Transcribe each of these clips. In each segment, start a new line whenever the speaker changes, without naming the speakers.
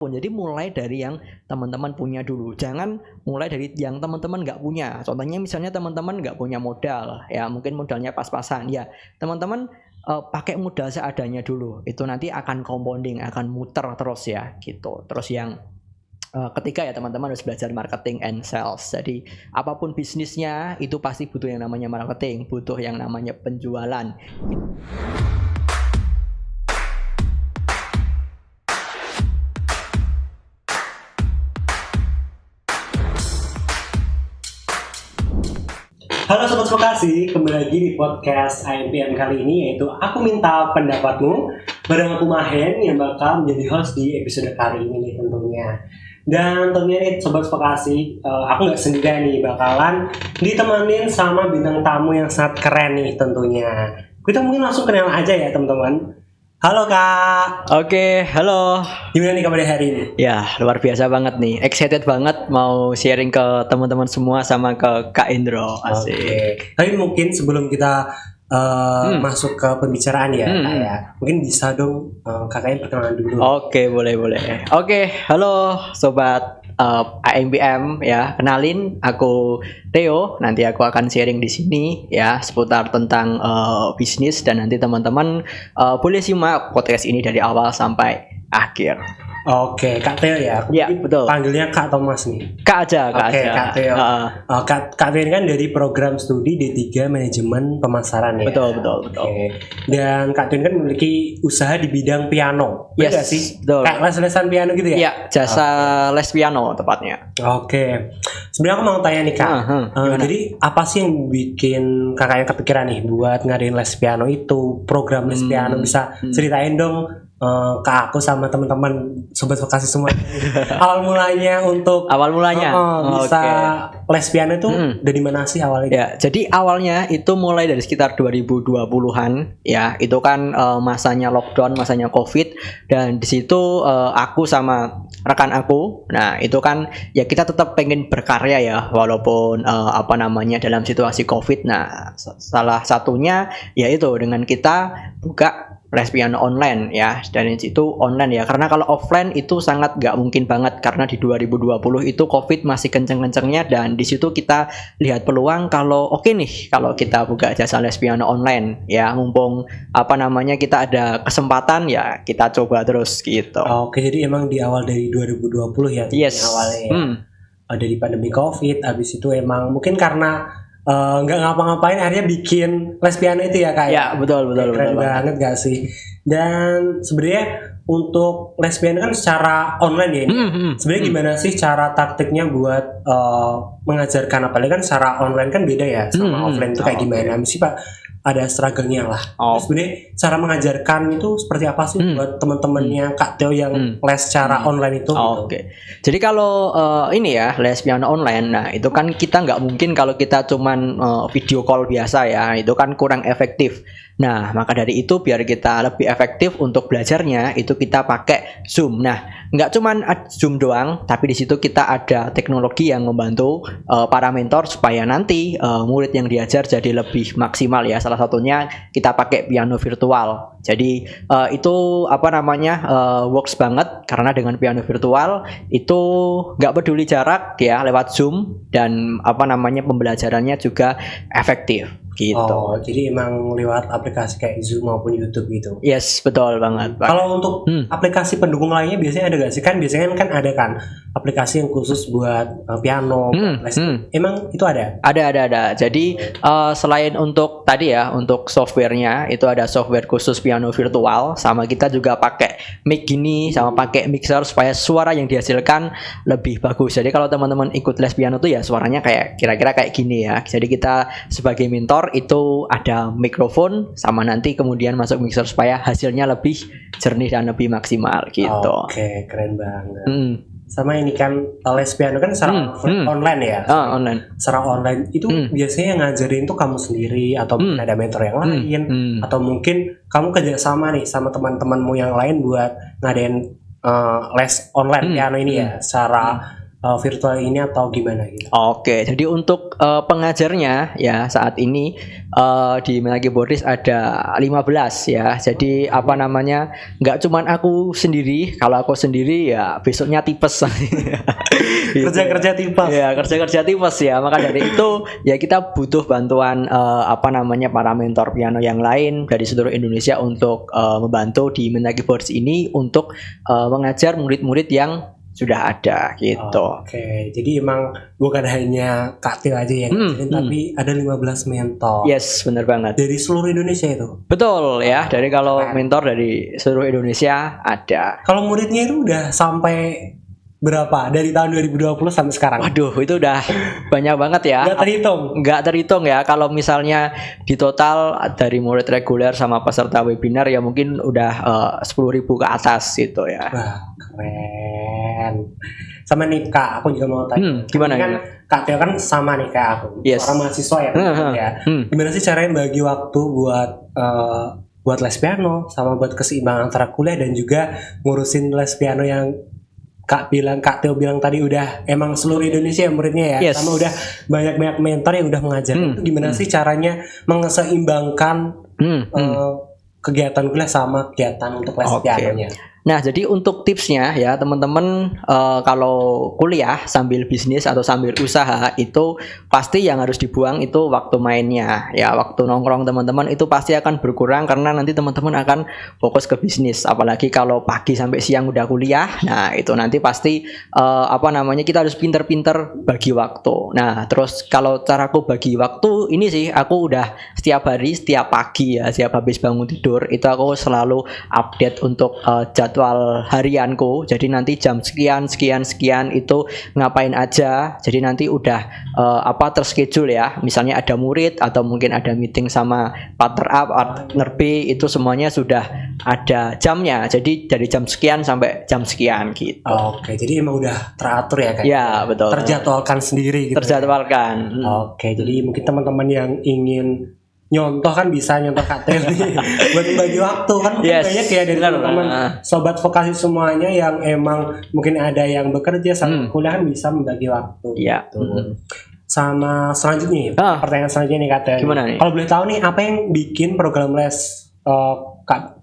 Jadi mulai dari yang teman-teman punya dulu, jangan mulai dari yang teman-teman nggak punya. Contohnya misalnya teman-teman nggak punya modal, ya mungkin modalnya pas-pasan, ya teman-teman pakai modal seadanya dulu. Itu nanti akan compounding, akan muter terus ya, gitu. Terus yang ketiga ya teman-teman harus belajar marketing and sales. Jadi apapun bisnisnya itu pasti butuh yang namanya marketing, butuh yang namanya penjualan.
Halo Sobat Vokasi, kembali lagi di podcast IMPM kali ini, yaitu Aku Minta Pendapatmu bareng aku Mahen yang bakal menjadi host di episode kali ini nih tentunya. Dan tentunya nih Sobat Vokasi, aku gak sendirian nih, bakalan ditemenin sama bintang tamu yang sangat keren nih tentunya. Kita mungkin langsung kenal aja ya teman-teman. Halo Kak.
Oke, halo.
Gimana nih kabarnya hari ini?
Ya, luar biasa banget nih. Excited banget mau sharing ke teman-teman semua sama ke Kak Indro. Asik.
Oke. Tapi mungkin sebelum kita masuk ke pembicaraan ya, Kak ya. Mungkin bisa dong kakaknya perkenalan dulu.
Oke, boleh. Oke, halo sobat AMBM ya. Kenalin, aku Theo. Nanti aku akan sharing di sini ya seputar tentang bisnis, dan nanti teman-teman boleh simak podcast ini dari awal sampai akhir.
Oke, Kak Theo ya.
Ya, betul.
Panggilnya Kak atau Mas nih?
Kak aja.
Oke, Kak Theo. Kak Theo ini kan dari program studi D3 Manajemen Pemasaran ya.
Betul.
Oke. Dan Kak Theo ini kan memiliki usaha di bidang piano.
Yes,
Betul sih?
betul.
Kayak les-lesan piano gitu ya?
Iya, jasa les piano tepatnya.
Oke. Sebenarnya aku mau tanya nih Kak. Jadi apa sih yang bikin kakaknya kepikiran nih buat ngadain les piano itu, program les piano, bisa ceritain dong ke aku sama teman-teman Sobat Vokasi semua. Awal mulanya bisa les piano itu dari mana sih awalnya?
Ya, jadi awalnya itu mulai dari sekitar 2020-an ya. Itu kan masanya lockdown, masanya Covid, dan di situ aku sama rekan aku, nah itu kan ya kita tetap pengen berkarya ya walaupun dalam situasi Covid. Nah, salah satunya yaitu dengan kita buka les piano online ya, dan itu online ya, karena kalau offline itu sangat nggak mungkin banget karena di 2020 itu Covid masih kenceng-kencengnya, dan di situ kita lihat peluang kalau oke nih kalau kita buka jasa les piano online ya, mumpung kita ada kesempatan ya kita coba terus gitu.
Oke, jadi emang di awal dari 2020 ya.
Yes.
Awalnya ya. Dari pandemi Covid, habis itu emang mungkin karena nggak ngapa-ngapain akhirnya bikin les piano itu ya Kak.
Ya, betul.
Keren banget gak sih? Dan sebenarnya untuk les piano kan secara online ya ini. Sebenarnya gimana sih cara taktiknya buat mengajarkan, apalagi kan secara online kan beda ya sama offline itu kayak gimana? Mesti Pak ada struggle-nya lah. Sebenarnya cara mengajarkan itu seperti apa sih buat teman-temannya Kak Theo yang les secara online itu?
Oke. Jadi kalau ini ya les piano online, nah itu kan kita nggak mungkin kalau kita cuman video call biasa ya, itu kan kurang efektif. Nah, maka dari itu biar kita lebih efektif untuk belajarnya, itu kita pakai Zoom. Nah, nggak cuman Zoom doang, tapi di situ kita ada teknologi yang membantu para mentor supaya nanti murid yang diajar jadi lebih maksimal ya. Salah satunya kita pakai piano virtual. Jadi itu works banget karena dengan piano virtual itu nggak peduli jarak ya, lewat Zoom, dan pembelajarannya juga efektif. Gitu.
Oh, jadi emang lewat aplikasi kayak Zoom maupun YouTube gitu.
Yes, betul banget.
Kalau untuk aplikasi pendukung lainnya biasanya ada gak sih? Kan biasanya kan ada kan aplikasi yang khusus buat piano, Emang itu ada?
Ada. Jadi selain untuk tadi ya, untuk softwarenya itu ada software khusus piano virtual, sama kita juga pakai mic gini, sama pakai mixer supaya suara yang dihasilkan lebih bagus. Jadi kalau teman-teman ikut les piano tuh ya suaranya kayak kira-kira kayak gini ya. Jadi kita sebagai mentor itu ada mikrofon sama nanti kemudian masuk mixer supaya hasilnya lebih jernih dan lebih maksimal gitu.
Oke, keren banget. Sama ini kan les piano kan secara online ya.
Online.
Secara online itu biasanya yang ngajarin tuh kamu sendiri atau ada mentor yang lain, atau mungkin kamu kerjasama nih sama teman-temanmu yang lain buat ngadain les online piano ini ya secara virtual ini atau gimana gitu?
Oke, jadi untuk pengajarnya ya saat ini di Mendagri Bordis ada 15 ya. Jadi apa namanya, nggak cuman aku sendiri. Kalau aku sendiri ya besoknya tipes. Gitu.
Kerja-kerja tipes.
Ya, kerja-kerja tipes ya. Maka dari itu ya kita butuh bantuan apa namanya para mentor piano yang lain dari seluruh Indonesia untuk membantu di Mendagri Bordis ini untuk mengajar murid-murid yang sudah ada gitu.
Oke, jadi emang bukan hanya Kak Teo aja yang ngajarin, tapi ada 15 mentor.
Yes, benar banget.
Dari seluruh Indonesia itu.
Betul ya, dari kalau
Keren.
mentor dari seluruh Indonesia ada.
Kalau muridnya itu udah sampai berapa? Dari tahun 2020 sampai sekarang?
Waduh, itu udah banyak banget ya.
Nggak terhitung.
Nggak terhitung ya. Kalau misalnya di total dari murid reguler sama peserta webinar ya mungkin udah 10.000 ke atas gitu ya.
Wah, keren. Sama nih Kak, aku juga mau tanya.
Gimana
Kan
gitu?
Kak Teo kan sama nih kayak aku,
Yes.
orang mahasiswa ya, ya. Gimana sih caranya bagi waktu buat les piano sama buat keseimbangan antara kuliah dan juga ngurusin les piano yang Kak Teo bilang tadi udah emang seluruh Indonesia ya muridnya ya,
Yes.
sama udah banyak mentor yang udah mengajar. Itu gimana sih caranya mengeseimbangkan kegiatan kuliah sama kegiatan untuk les
Oke.
pianonya?
Nah, jadi untuk tipsnya ya teman-teman, kalau kuliah sambil bisnis atau sambil usaha itu pasti yang harus dibuang itu waktu mainnya ya, waktu nongkrong teman-teman itu pasti akan berkurang karena nanti teman-teman akan fokus ke bisnis. Apalagi kalau pagi sampai siang udah kuliah, nah itu nanti pasti apa namanya, kita harus pinter-pinter bagi waktu. Nah, terus kalau caraku bagi waktu ini sih, aku udah setiap hari, setiap pagi ya, setiap habis bangun tidur itu aku selalu update untuk jadwal harianku. Jadi nanti jam sekian itu ngapain aja. Jadi nanti udah terschedule ya. Misalnya ada murid atau mungkin ada meeting sama partner A, partner B, itu semuanya sudah ada jamnya. Jadi dari jam sekian sampai jam sekian gitu.
Oke, jadi emang udah teratur ya Kak?
Ya, betul.
Terjadwalkan sendiri gitu.
Terjadwalkan.
Oke, jadi mungkin teman-teman yang ingin nyontoh kan bisa nyontoh Kak Teo nih buat bagi waktu kan. Mungkin
Yes,
banyak ya dari
benar.
teman-teman sobat vokasi semuanya yang emang mungkin ada yang bekerja sama kuliah kan bisa membagi waktu.
Iya.
Gitu. Sama selanjutnya, pertanyaan selanjutnya nih Kak Teo.
Gimana nih?
Kalau boleh tahu nih, apa yang bikin program les Kak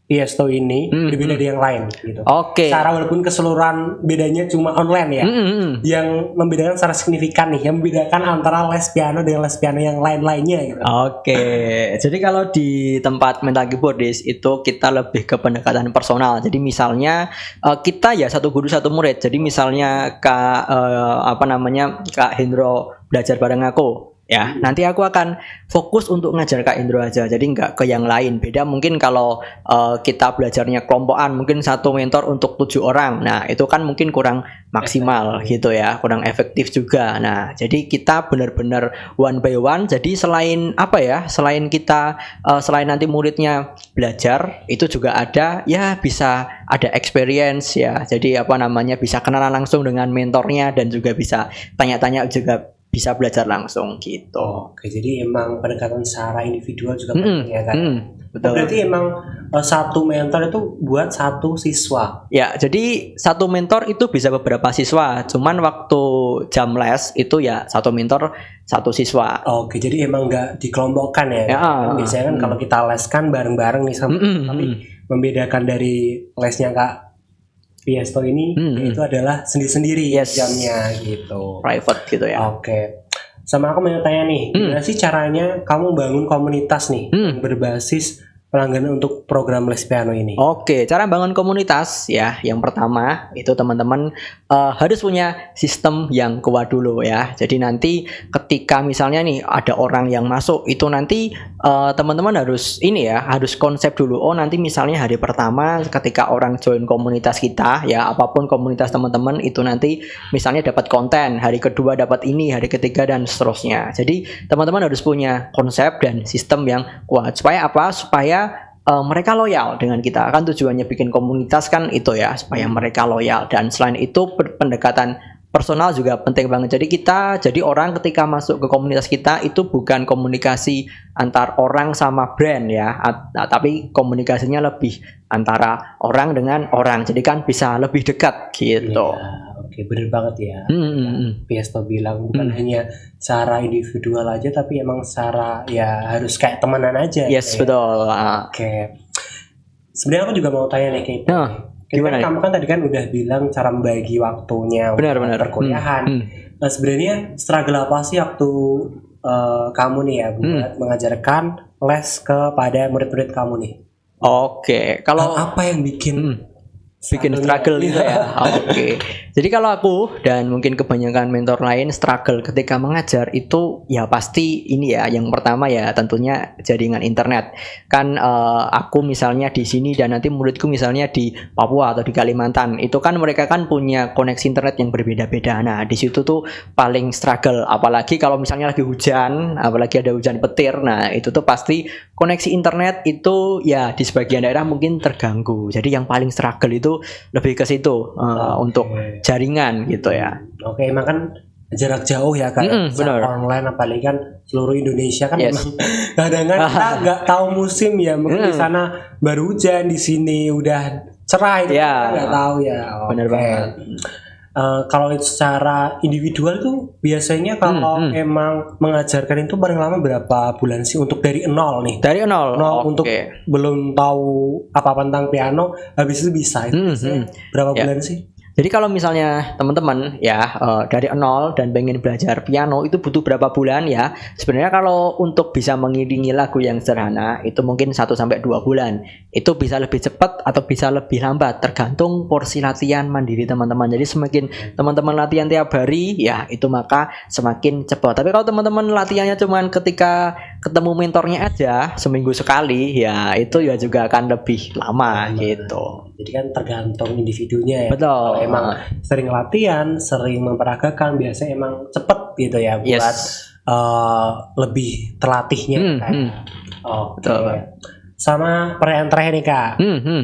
Tiesto ini berbeda dari yang lain gitu.
Oke.
Secara walaupun keseluruhan bedanya cuma online ya. Yang membedakan secara signifikan nih, yang membedakan antara les piano dengan les piano yang lain-lainnya gitu.
Oke. Jadi kalau di tempat Mendagri Bordis itu kita lebih ke pendekatan personal. Jadi misalnya kita ya satu guru satu murid. Jadi misalnya Kak Kak Hendro belajar bareng aku. Ya, nanti aku akan fokus untuk ngajar Kak Indro aja. Jadi nggak ke yang lain. Beda mungkin kalau kita belajarnya kelompokan, mungkin satu mentor untuk 7 orang. Nah, itu kan mungkin kurang maksimal gitu ya, kurang efektif juga. Nah, jadi kita benar-benar one by one. Jadi selain selain kita selain nanti muridnya belajar, itu juga ada ya, bisa ada experience ya. Jadi bisa kenalan langsung dengan mentornya dan juga bisa tanya-tanya, juga bisa belajar langsung gitu.
Oke, jadi emang pendekatan secara individual juga penting ya kan?
Betul.
Berarti emang satu mentor itu buat satu siswa.
Ya, jadi satu mentor itu bisa beberapa siswa. Cuman waktu jam les itu ya satu mentor satu siswa.
Oke, jadi emang nggak dikelompokkan ya? Biasanya kan kalau kita les kan bareng-bareng nih sama, tapi membedakan dari lesnya Kak Tiesto ini itu adalah sendiri-sendiri jamnya gitu.
Private gitu ya.
Oke. Sama aku mau tanya nih, gimana sih caranya kamu bangun komunitas nih yang berbasis pelanggan untuk program les piano ini?
Oke, cara bangun komunitas ya, yang pertama itu teman-teman harus punya sistem yang kuat dulu ya. Jadi nanti ketika misalnya nih ada orang yang masuk, itu nanti teman-teman harus harus konsep dulu. Oh, nanti misalnya hari pertama ketika orang join komunitas kita ya, apapun komunitas teman-teman itu nanti misalnya dapat konten, hari kedua dapat ini, hari ketiga dan seterusnya. Jadi teman-teman harus punya konsep dan sistem yang kuat. Supaya apa? Supaya mereka loyal dengan kita. Kan tujuannya bikin komunitas kan itu ya, supaya mereka loyal. Dan selain itu pendekatan personal juga penting banget. Jadi orang ketika masuk ke komunitas kita itu bukan komunikasi antar orang sama brand ya, tapi komunikasinya lebih antara orang dengan orang. Jadi kan bisa lebih dekat gitu.
Oke, bener banget ya. Piasto bilang bukan
Hmm.
hanya secara individual aja, tapi emang secara ya harus kayak temenan aja.
Yes,
gitu ya.
betul.
Oke. Sebenarnya aku juga mau tanya nih kayak
Nah, gimana nih?
kamu kan tadi kan udah bilang cara membagi waktunya
Benar.
perkuliahan. Nah, sebenarnya struggle apa sih waktu kamu nih ya buat mengajarkan les kepada murid-murid kamu nih?
Oke, kalau
Apa yang bikin
struggle gitu ya. Oke. Jadi kalau aku dan mungkin kebanyakan mentor lain struggle ketika mengajar itu ya pasti ini ya. Yang pertama ya tentunya jaringan internet. Kan aku misalnya di sini dan nanti muridku misalnya di Papua atau di Kalimantan. Itu kan mereka kan punya koneksi internet yang berbeda-beda. Nah, di situ tuh paling struggle. Apalagi kalau misalnya lagi hujan, apalagi ada hujan petir. Nah, itu tuh pasti koneksi internet itu ya di sebagian daerah mungkin terganggu. Jadi yang paling struggle itu lebih ke situ untuk jaringan gitu ya.
Oke, emang kan jarak jauh ya kan,
benar.
online apalagi kan seluruh Indonesia kan
Yes.
memang kadang-kadang kita nggak tahu musim ya, mungkin di sana baru hujan, di sini udah cerah itu
Ya.
kita nggak tahu ya.
Benar
Oke.
banget.
Kalau itu secara individual tuh biasanya kalau emang mengajarkan itu paling lama berapa bulan sih untuk dari nol nih?
Dari nol. Oke.
Untuk belum tahu apa tentang piano, habis itu bisa itu biasanya berapa bulan sih?
Jadi kalau misalnya teman-teman ya dari nol dan pengen belajar piano itu butuh berapa bulan ya? Sebenarnya kalau untuk bisa mengiringi lagu yang sederhana itu mungkin 1 sampai 2 bulan. Itu bisa lebih cepat atau bisa lebih lambat tergantung porsi latihan mandiri teman-teman. Jadi semakin teman-teman latihan tiap hari ya itu maka semakin cepat. Tapi kalau teman-teman latihannya cuman ketika ketemu mentornya aja seminggu sekali ya itu ya juga akan lebih lama gitu.
Jadi kan tergantung individunya ya.
Betul.
Kalau emang sering latihan, sering memperagakan, biasanya emang cepet gitu ya buat lebih terlatihnya kan.
Betul.
Sama pertanyaan terakhir nih Kak,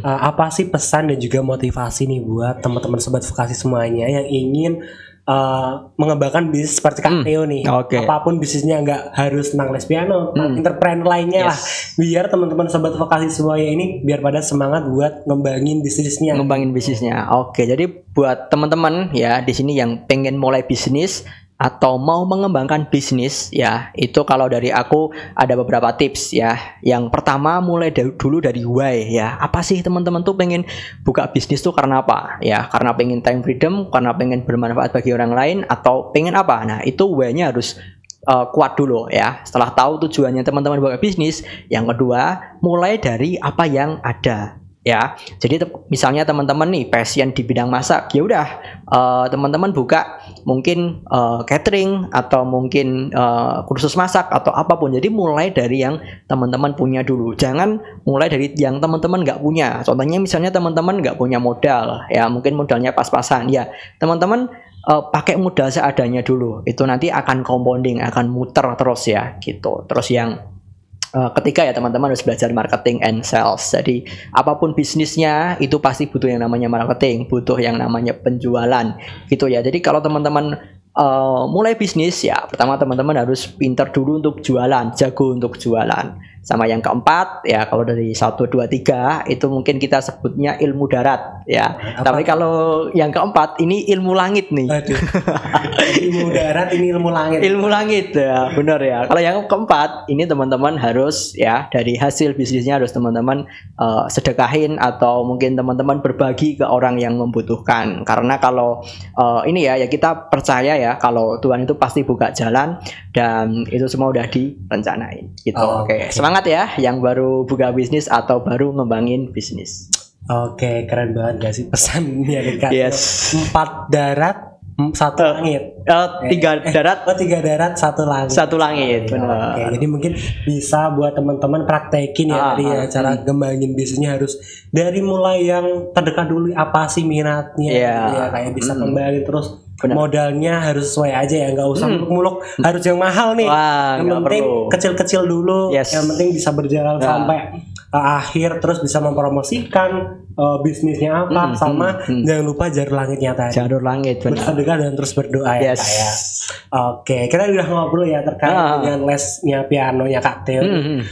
apa sih pesan dan juga motivasi nih buat teman-teman sobat vokasi semuanya yang ingin mengembangkan bisnis seperti Kak Theo nih?
Oke.
Apapun bisnisnya, nggak harus tentang les piano, entrepreneur lainnya lah, biar teman-teman sobat vokasi semuanya ini biar pada semangat buat ngembangin bisnisnya.
Oke, jadi buat teman-teman ya di sini yang pengen mulai bisnis atau mau mengembangkan bisnis ya, itu kalau dari aku ada beberapa tips ya. Yang pertama mulai dulu dari why ya. Apa sih teman-teman tuh pengen buka bisnis tuh karena apa? Ya, karena pengen time freedom, karena pengen bermanfaat bagi orang lain atau pengen apa? Nah, itu why-nya harus kuat dulu ya. Setelah tahu tujuannya teman-teman buka bisnis, yang kedua mulai dari apa yang ada. Ya, jadi misalnya teman-teman nih passion di bidang masak, ya udah teman-teman buka mungkin catering atau mungkin kursus masak atau apapun. Jadi mulai dari yang teman-teman punya dulu, jangan mulai dari yang teman-teman nggak punya. Contohnya misalnya teman-teman nggak punya modal, ya mungkin modalnya pas-pasan, ya teman-teman pakai modal seadanya dulu. Itu nanti akan compounding, akan muter terus ya, gitu. Terus yang ketiga ya teman-teman harus belajar marketing and sales. Jadi apapun bisnisnya itu pasti butuh yang namanya marketing, butuh yang namanya penjualan gitu ya. Jadi kalau teman-teman mulai bisnis ya pertama teman-teman harus pintar dulu untuk jualan, jago untuk jualan. Sama yang keempat ya kalau dari 1, 2, 3 itu mungkin kita sebutnya ilmu darat ya. Tapi kalau yang keempat ini ilmu langit nih.
Aduh. Ilmu darat ini ilmu langit.
Ilmu langit ya, benar ya. Kalau yang keempat ini teman-teman harus ya dari hasil bisnisnya harus teman-teman sedekahin atau mungkin teman-teman berbagi ke orang yang membutuhkan. Karena kalau ini ya kita percaya ya kalau Tuhan itu pasti buka jalan dan itu semua udah direncanain gitu. Oke. Semangat ya yang baru buka bisnis atau baru ngembangin bisnis.
Oke, keren banget gak sih pesannya Kak?
Yes.
4 darat, 1 langit.
3 darat,
3 darat, 1 langit.
1 langit, benar.
Oke, jadi mungkin bisa buat teman-teman praktekin ya tadi ya cara ngembangin bisnisnya harus dari mulai yang terdekat dulu apa sih minatnya ya kayak bisa kembali terus. Benar. Modalnya harus sesuai aja ya, nggak usah muluk-muluk harus yang mahal nih.
Wah,
yang penting kecil-kecil dulu, yang penting bisa berjalan sampai akhir, terus bisa mempromosikan bisnisnya apa, sama jangan lupa jalur langitnya tadi.
Jalur langit, benar.
Bersedekah dan terus berdoa ya
Yes.
Kak ya. Oke, kita udah ngobrol ya terkait dengan lesnya pianonya Kak Theo.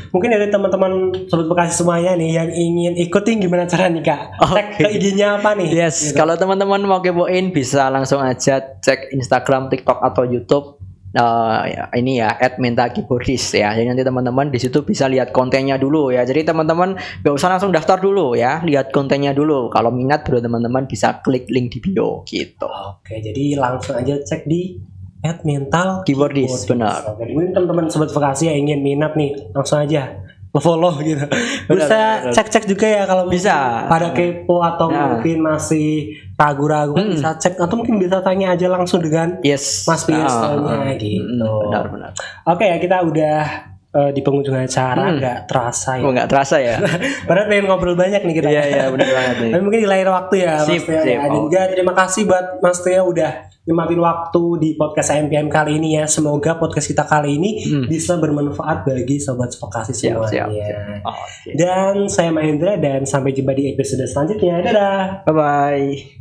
Mungkin dari teman-teman Sobat Bekasi semuanya nih yang ingin ikutin gimana caranya Kak? Cek ke IG-nya apa nih?
Yes, kalau teman-teman mau kepoin bisa langsung aja cek Instagram, TikTok atau YouTube. Ini ya @mintakeyboardist ya. Jadi nanti teman-teman di situ bisa lihat kontennya dulu ya. Jadi teman-teman gak usah langsung daftar dulu ya, lihat kontennya dulu. Kalau minat baru teman-teman bisa klik link di bio gitu.
Oke, jadi langsung aja cek di
@mintakeyboardist, benar.
Oke, mungkin teman-teman Sobat Bekasi yang ingin minat nih langsung aja follow gitu. Bisa cek-cek juga ya kalau
bisa
pada kepo atau mungkin masih ragu-ragu kan bisa cek atau mungkin bisa tanya aja langsung dengan Mas Piastonya gitu.
Benar.
Oke ya, kita udah di penghujung acara, nggak terasa ya.
Nggak terasa ya.
Padahal pengen ngobrol banyak nih kita.
Iya benar banget nih.
Tapi mungkin di lain waktu ya Mas Theo. Dan juga terima kasih buat Mas Theo udah nyematin waktu di podcast AMPM kali ini ya. Semoga podcast kita kali ini bisa bermanfaat bagi Sobat Bekasi semuanya.
Siap.
Dan saya Mahendra dan sampai jumpa di episode selanjutnya. Dadah.
Bye-bye.